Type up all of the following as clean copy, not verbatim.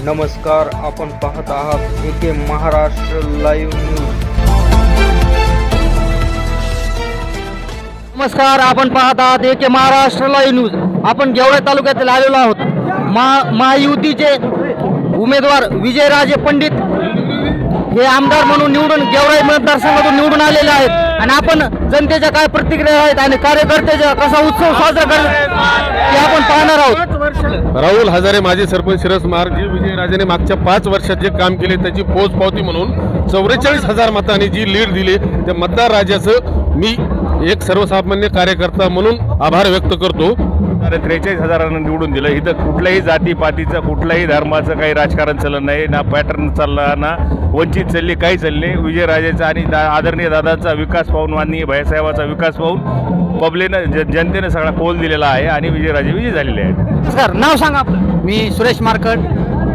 नमस्कार, आपण पाहत आहात एके महाराष्ट्र लाईव्ह न्यूज। नमस्कार, आपण पाहत आहात एके महाराष्ट्र लाईव्ह न्यूज। आपण गेवराई तालुक्यातील आलेलो आहोत। महायुतीचे उमेदवार विजयराजे पंडित हे आमदार म्हणून निवडून गेवराई मतदारसंघातून निवडून आलेले आहेत आणि आपण जनतेच्या काय प्रतिक्रिया आहेत आणि कार्यकर्त्याचा कसा उत्सव साजरा करतात ते आपण पाहणार आहोत। राहुल हजारे माजी सरपंच शिरस मार्ग जी विजयराजेने मागच्या 5 वर्षात जे काम केले त्याची पोचपावती म्हणून 44,000 मतांनी जी लीड दिली त्या मतदार राजाचं मी एक सर्वसामान्य कार्यकर्ता म्हणून आभार व्यक्त करतो। 43,000 निवडून दिलं। इथं कुठल्याही जातीपातीचं कुठल्याही धर्माचं काही राजकारण चाललं नाही, ना पॅटर्न चालला, ना वंचित चालली, काही चालले। विजयराजेचा आणि आदरणीय दादाचा विकास पाहून, माननीय भैयासाहेबाचा विकास पाहून पब्लिकनं जनतेने सगळा कौल दिलेला आहे आणि विजयराजे विजय झालेले आहेत। नमस्कार, नाव सांगा आपलं? मी सुरेश मार्कट,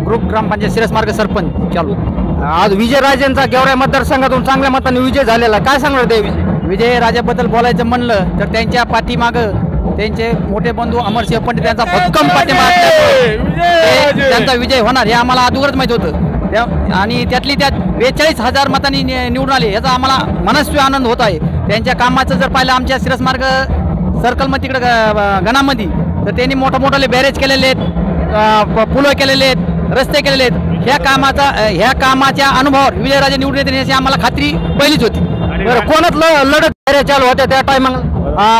ग्रुप ग्रामपंचायत शिरस मार्ग सरपंच चालू। आज विजयराजेंचा गेवराई मतदारसंघातून चांगल्या मतांनी विजय झालेला, काय सांगणार ते विजयराजेबद्दल बोलायचं म्हणलं तर त्यांच्या पाठीमागं त्यांचे मोठे बंधू अमरसिंह पंडित यांचा भक्कम पाठिंबा असल्यामुळे त्यांचा विजय होणार हे आम्हाला अगोदरच माहित होतं आणि त्यातली त्यात 42,000 मतांनी निवडून आले याचा आम्हाला मनस्वी आनंद होत आहे। त्यांच्या कामाचं जर पाहिलं आमच्या शिरस मार्ग सर्कलमध्ये तिकडं गणामध्ये तर त्यांनी मोठमोठाले बॅरेज केलेले आहेत, पुलं केलेले आहेत, रस्ते केलेले आहेत। ह्या कामाच्या अनुभवावर विजयराजे निवडून येते याची आम्हाला खात्री पहिलीच होती। कोणात लढत चालू होत्या त्या टायमाला?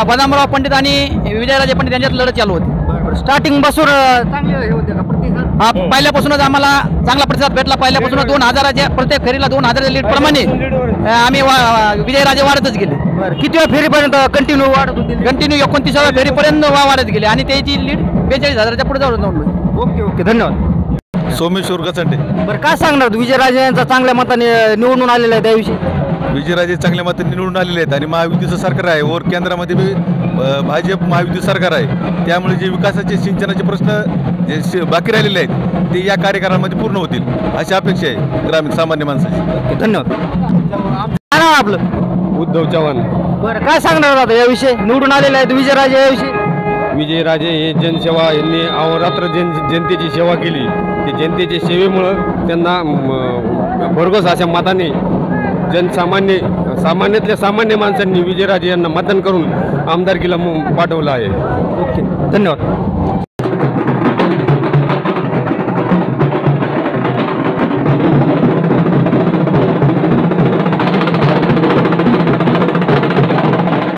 बदामराव पंडित आणि विजयराजे पंडित यांच्यात लढत चालू होती। स्टार्टिंग पासून चांगले होते का प्रतिसाद? पहिल्यापासूनच आम्हाला चांगला प्रतिसाद भेटला। पहिल्यापासून 2,000च्या प्रत्येक फेरीला 2,000 लीड प्रमाणे आम्ही विजयराजे वाढतच गेले। किती वेळ फेरीपर्यंत कंटिन्यू वाढत होती? कंटिन्यू 29व्या फेरीपर्यंत वाढत गेले आणि त्याची लीड 42,000च्या पुढे जाऊन। ओके, धन्यवाद। सोमेश्वर गचंडे। बरं, काय सांगणार विजयराजे यांचा चांगल्या मताने निवडून आलेला आहे त्याविषयी? विजयराजे चांगल्या मतांनी निवडून आलेले आहेत आणि महायुतीचं सरकार आहे वर केंद्रामध्ये बी भाजप महायुती सरकार आहे, त्यामुळे जे विकासाचे सिंचनाचे प्रश्न जे बाकी राहिलेले आहेत ते या कार्यकाळामध्ये पूर्ण होतील अशी अपेक्षा आहे ग्रामीण सामान्य माणसाची। धन्यवाद। काय नाव आपलं? उद्धव चव्हाण। बरं, काय सांगणार आता याविषयी? निवडून आलेले आहेत विजयराजे याविषयी? विजयराजे हे जनसेवा, यांनी अहोरात्र जनतेची सेवा केली। ते जनतेच्या सेवेमुळं त्यांना भरघोस अशा मताने सामान्यातल्या सामान्य माणसांनी विजयराजे यांना मतदान करून आमदारकीला पाठवलं आहे। ओके, धन्यवाद।